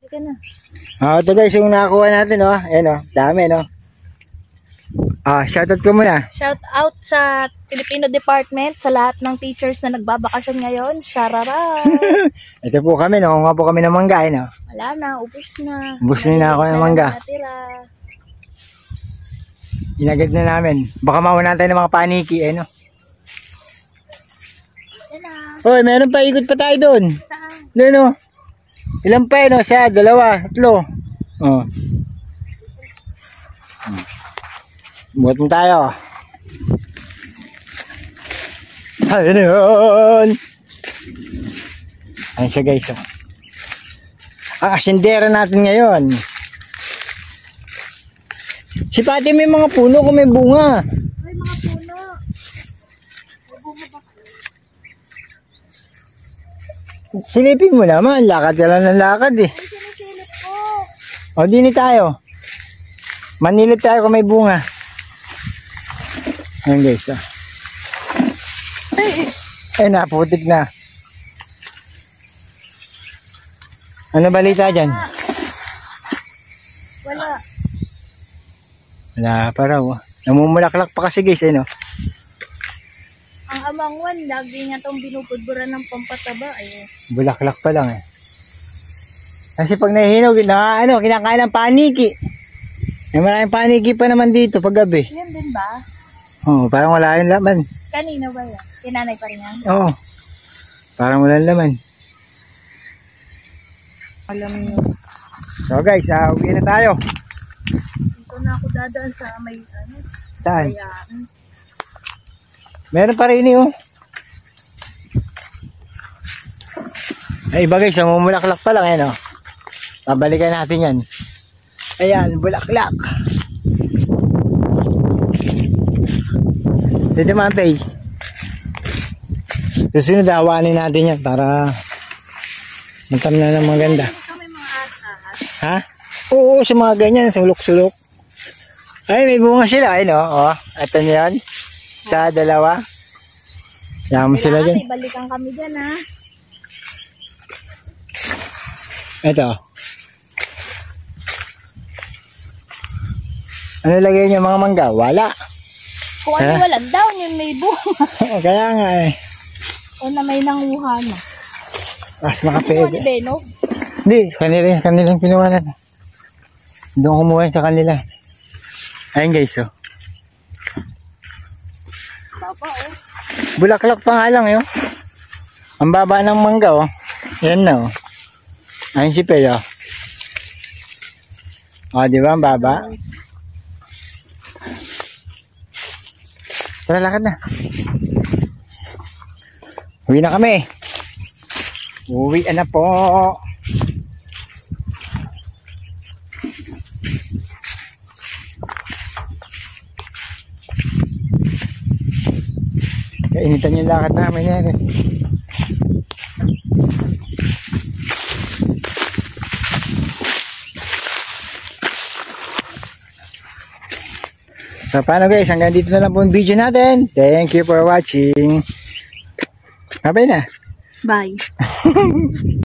Ika na. Ito guys, yung nakakuha natin, oh. Ayan, oh. Dami, no? Shoutout ko muna. Shout out sa Filipino Department, sa lahat ng teachers na nagbabakasyon ngayon. Sharara! Ito po kami, no? Nga po kami ng mangga, eh, no? Wala na, ubus na. Ubus na ako ng mangga. Inagad na namin. Baka mauna tayo ng mga paniki, eh, no? Hoy, meron pa, ikot pa tayo doon. Saan? Doon, no? Ilan pa, eh, no? Siya, 2, 3. Oh. Buhat mo tayo. Ayun. Ayun siya guys. Ang asyendera natin ngayon. Si Pati may mga puno kung may bunga. May mga puno. May bunga ba kayo? Silipin mo naman. Lakad ka lang ng lakad eh. Ay, sinisilip ko. O, dini tayo. Manilip tayo kung may bunga. Ayan guys. Ay, naputik na. Ano balita dyan? Wala. Wala pa raw. Namumulaklak pa kasi guys, eh, no? Ang amangwan, lagi niya itong binubudburan ng pampataba. Ayun. Bulaklak pa lang eh. Kasi pag nahihinog, kinakain ng paniki. May maraming paniki pa naman dito pag gabi. Yan din ba? Oo, parang wala yung laman. Kanina ba yan? Kinanay pa rin yan? Oo. Parang wala yung laman. Alam niyo. So guys, uwi na tayo. Dito na ako dadaan sa may ano. Saan? Kayaan. Meron pa rin eh, oh. Ay, iba guys, mamumulaklak pa lang yan, oh. Babalikan natin yan. Ayan, bulaklak. Dito naman, Pay. Susunod, awanin natin yan para matam na ng maganda. Ito may mga ahas. Ha? Oo, sa mga ganyan, sulok-sulok. Ay, may bunga sila, ayun, oh. Ito na yan. Sa 2. Yaman sila dyan. Ibalikan kami dyan, ha? Ito. Ano lagay niyo mga mangga? Wala. Kung ano walang down, yun may bunga. Kaya nga eh. O na may nanguha na. Mas makapede. Ano Benog? Hindi, kanilang kinuha na. Doon kumuha sa kanila. Ayun guys, oh. Baba, oh. Bulaklak pa nga lang, yun. Ang baba ng mangga, oh. Yan na, oh. Ayun si Pel, oh. O, di ba ang baba? Tara, lakad na. Uwi na kami. Uwi na po. Kainitan yung lakad namin yan eh. So paano guys, hanggang dito na lang po yung video natin. Thank you for watching. Bye na. Bye.